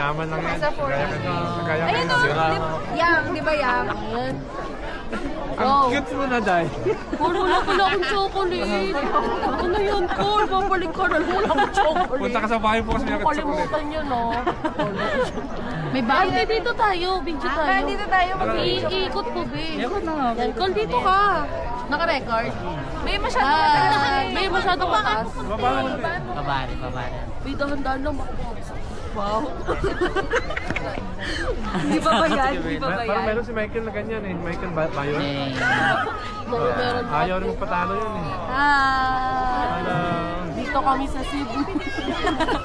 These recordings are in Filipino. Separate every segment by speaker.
Speaker 1: Mayaman lang yan.
Speaker 2: Sa 40.
Speaker 1: Kaya
Speaker 2: Ayun o, yang, di ba yang?
Speaker 1: Ang cute mo na, Day.
Speaker 3: Wala pala akong chocolate. Ano yun, Cor? Babalik ka na. Wala akong chocolate.
Speaker 1: Punta ka sa bahay po kasi may chocolate.
Speaker 3: Kalimutan niyo, no?
Speaker 2: May bahay.
Speaker 3: Ay, dito tayo. Video tayo.
Speaker 2: Kaya dito tayo
Speaker 3: Iikot po, be. Yan, Col, dito ka. Naka-record?
Speaker 2: May masyadong mataas.
Speaker 3: May masyadong mataas.
Speaker 4: Babari.
Speaker 3: May dahan-dahan lang. Wow.
Speaker 2: Di ba ba yan? Di ba ba
Speaker 1: Parang
Speaker 2: yan?
Speaker 1: meron si Michael na ganyan eh. Michael Bayon.
Speaker 3: Meron.
Speaker 1: Ayaw rin magpatalo yun eh. Hello.
Speaker 3: Dito kami sa Cebu.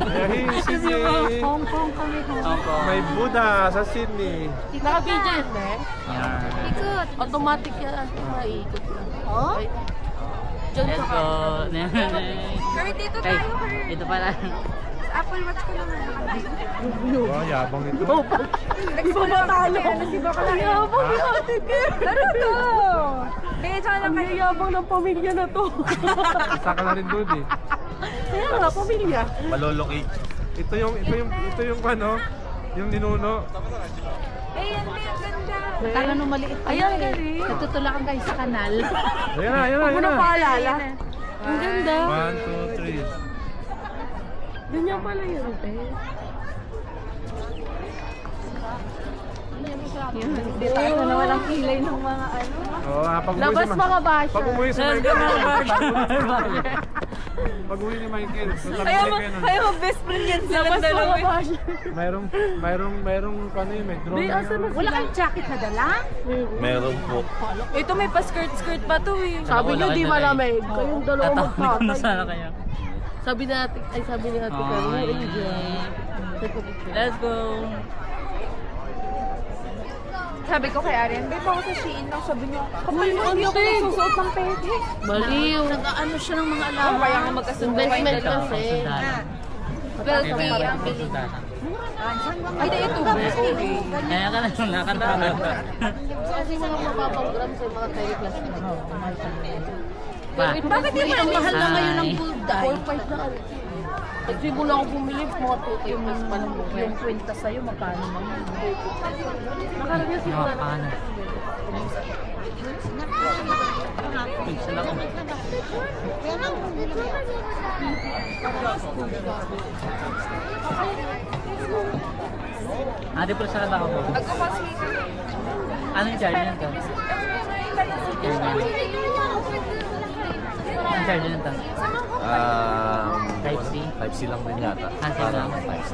Speaker 1: Ayahin, Sydney.
Speaker 2: Hong Kong kami.
Speaker 1: May Buddha sa Sydney.
Speaker 3: Naka-video yan, eh.
Speaker 2: Ikot.
Speaker 3: Automatic yan. Maiikot yan.
Speaker 2: Oh?
Speaker 3: Ay, Diyan
Speaker 4: Let's
Speaker 3: ka.
Speaker 4: go.
Speaker 2: Kurt, dito
Speaker 4: Ay,
Speaker 2: tayo, Kurt.
Speaker 4: ito pala.
Speaker 2: Apple Watch ko naman.
Speaker 1: Oh, yabang ito.
Speaker 2: Di ba matalo? Di ba ka lang?
Speaker 3: Yabang yan.
Speaker 2: Laro to! Kaya tsaka lang kayo.
Speaker 3: Yabang ng pamilya na to.
Speaker 1: Isa ka na rin doon eh.
Speaker 3: Kaya nga, pamilya.
Speaker 1: Maloloki. Ito yung ano, yung ninuno.
Speaker 2: Ayan, may ang ganda.
Speaker 5: Kala nung maliit pa
Speaker 3: Ayan,
Speaker 5: yun eh.
Speaker 3: galing.
Speaker 5: Tutulakan kayo sa kanal.
Speaker 1: Ayan na.
Speaker 3: Huwag mo na paalala. Ang ganda.
Speaker 1: 1, 2, 3.
Speaker 3: Ganyan pala yun, te.
Speaker 5: Hindi tayo na walang kilay ng mga ano.
Speaker 1: Oo, pag umuwi
Speaker 3: Labas
Speaker 1: si
Speaker 3: mga basher.
Speaker 1: Pag umuwi si Michael. Pag umuwi ni Michael.
Speaker 2: Kaya mag-best friend yan sila
Speaker 3: Labas mga
Speaker 2: dalawa.
Speaker 3: basher.
Speaker 1: Mayroong ano yun, may drone.
Speaker 3: Di, asa na
Speaker 5: Wala kang jacket na dala?
Speaker 6: Meron po.
Speaker 2: Ito may pa-skirt-skirt pa to eh.
Speaker 3: Sabi niyo di malamig. Kayong dalawa
Speaker 4: Tatawag ko na
Speaker 3: magtatay.
Speaker 4: sana kayo.
Speaker 3: Sabi natin, sabi ni Ate Carlo,
Speaker 4: Ay.
Speaker 3: enjoy.
Speaker 4: Let's go.
Speaker 2: Sabi ko kay Arian, babe ako sa Shein lang. Sabi niya, kapal
Speaker 3: Uy,
Speaker 2: mo, hindi
Speaker 3: ano,
Speaker 2: ako
Speaker 3: babe?
Speaker 2: nagsusuot ng peke.
Speaker 3: Baliw.
Speaker 5: Nag-ano siya ng mga
Speaker 2: Oh,
Speaker 5: alaman.
Speaker 2: kaya nga magkasundo kayo
Speaker 3: Investment
Speaker 2: dalawa.
Speaker 3: kasi.
Speaker 2: Well,
Speaker 4: May
Speaker 2: ang
Speaker 4: parang
Speaker 2: bilhin.
Speaker 4: konsultatan.
Speaker 2: Ay, di ito. Okay.
Speaker 4: Kaya ka na yung nakatama.
Speaker 3: Kasi mga mapapangram sa mga third class na.
Speaker 4: Pa.
Speaker 5: Bakit yung ang mahal na ngayon ng gold dye?
Speaker 3: 4-5 na ano. Nagsimula ako bumili, mga 2 plus pa lang mo.
Speaker 5: Yung kwenta sa'yo, magkano naman?
Speaker 3: Nakaragyan si
Speaker 4: Mga
Speaker 3: Juan.
Speaker 4: paano. Isa lang ako. Ate, pero saan ako?
Speaker 2: Ako kasi.
Speaker 4: Anong charge nito? Anong charge nito? Type C?
Speaker 6: Type C lang din yata.
Speaker 4: Type C lang.
Speaker 6: Type C.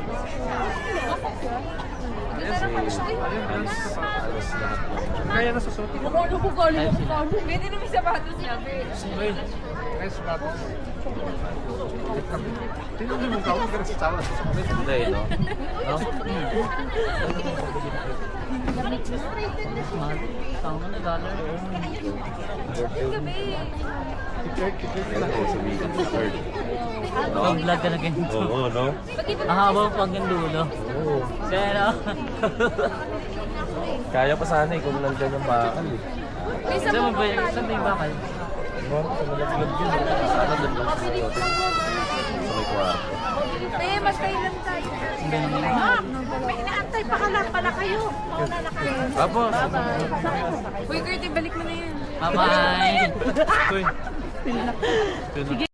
Speaker 6: Kasi halos lahat ng
Speaker 1: Kaya nasusuot.
Speaker 3: Ano po galing
Speaker 4: Type C lang.
Speaker 2: Pwede na may sapatos niya, babe.
Speaker 1: Uy, guys, sapatos. Tingnan mo yung mukha ko, ganun sa tawad.
Speaker 6: Hindi, no? No?
Speaker 4: Mahal. Tama na dollar.
Speaker 1: T-shirt na lang.
Speaker 6: Ako, sumikat sa third.
Speaker 4: Pag vlog ka na ganito.
Speaker 6: Oo, no?
Speaker 4: Ang haba mo pag dulo.
Speaker 6: Oo.
Speaker 4: Pero,
Speaker 6: Kaya pa sana eh kung nandyan yung bakal eh.
Speaker 4: saan ba yung bakal?
Speaker 6: No? Sa malaglag yun. Sana doon lang sa hotel. Sa may kwarto.
Speaker 2: Eh, mas kailan tayo.
Speaker 5: May inaantay pa pala kayo. Mauna na kayo.
Speaker 6: Apo!
Speaker 2: Uy, Kurt, ibalik mo na yan.
Speaker 4: Bye-bye!
Speaker 1: Ito yun.